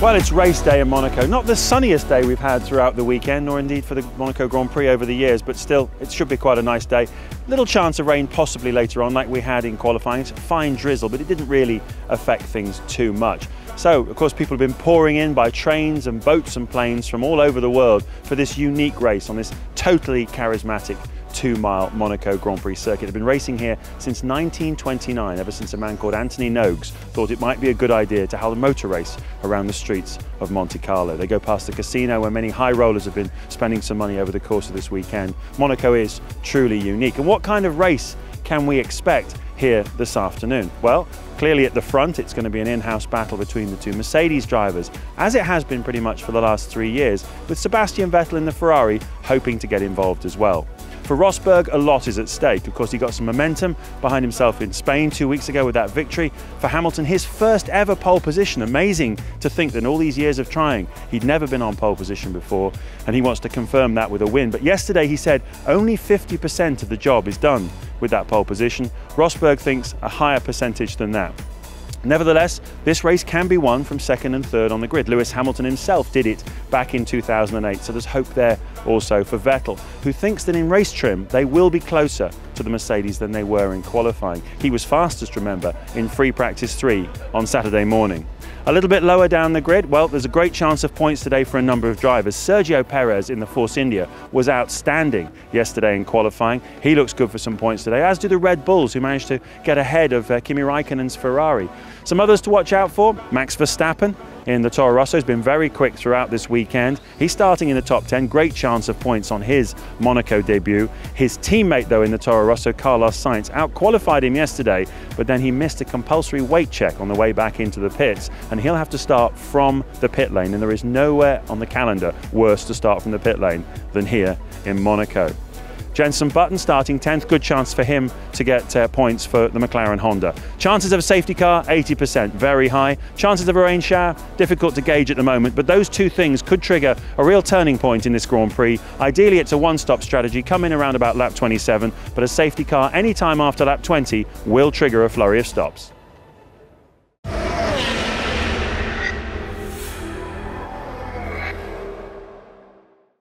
Well, it's race day in Monaco. Not the sunniest day we've had throughout the weekend, nor indeed for the Monaco Grand Prix over the years, but still, it should be quite a nice day. Little chance of rain possibly later on, like we had in qualifying. It's a fine drizzle, but it didn't really affect things too much. So, of course, people have been pouring in by trains and boats and planes from all over the world for this unique race on this totally charismatic 2-mile Monaco Grand Prix circuit. They've been racing here since 1929, ever since a man called Anthony Nogues thought it might be a good idea to have a motor race around the streets of Monte Carlo. They go past the casino where many high rollers have been spending some money over the course of this weekend. Monaco is truly unique. And what kind of race can we expect here this afternoon? Well, clearly at the front it's going to be an in-house battle between the two Mercedes drivers, as it has been pretty much for the last 3 years, with Sebastian Vettel in the Ferrari hoping to get involved as well. For Rosberg, a lot is at stake. Of course, he got some momentum behind himself in Spain 2 weeks ago with that victory. For Hamilton, his first ever pole position. Amazing to think that in all these years of trying, he'd never been on pole position before, and he wants to confirm that with a win. But yesterday he said only 50% of the job is done with that pole position. Rosberg thinks a higher percentage than that. Nevertheless, this race can be won from second and third on the grid. Lewis Hamilton himself did it back in 2008, so there's hope there also for Vettel, who thinks that in race trim they will be closer to the Mercedes than they were in qualifying. He was fastest, remember, in free practice 3 on Saturday morning. A little bit lower down the grid, well, there's a great chance of points today for a number of drivers. Sergio Perez in the Force India was outstanding yesterday in qualifying. He looks good for some points today, as do the Red Bulls, who managed to get ahead of Kimi Raikkonen's Ferrari. Some others to watch out for: Max Verstappen in the Toro Rosso has been very quick throughout this weekend. He's starting in the top 10, great chance of points on his Monaco debut. His teammate, though, in the Toro Rosso, Carlos Sainz, out-qualified him yesterday, but then he missed a compulsory weight check on the way back into the pits, and he'll have to start from the pit lane, and there is nowhere on the calendar worse to start from the pit lane than here in Monaco. Jenson Button starting 10th, good chance for him to get points for the McLaren Honda. Chances of a safety car, 80%, very high. Chances of a rain shower, difficult to gauge at the moment, but those two things could trigger a real turning point in this Grand Prix. Ideally, it's a one-stop strategy, come in around about lap 27, but a safety car anytime after lap 20 will trigger a flurry of stops.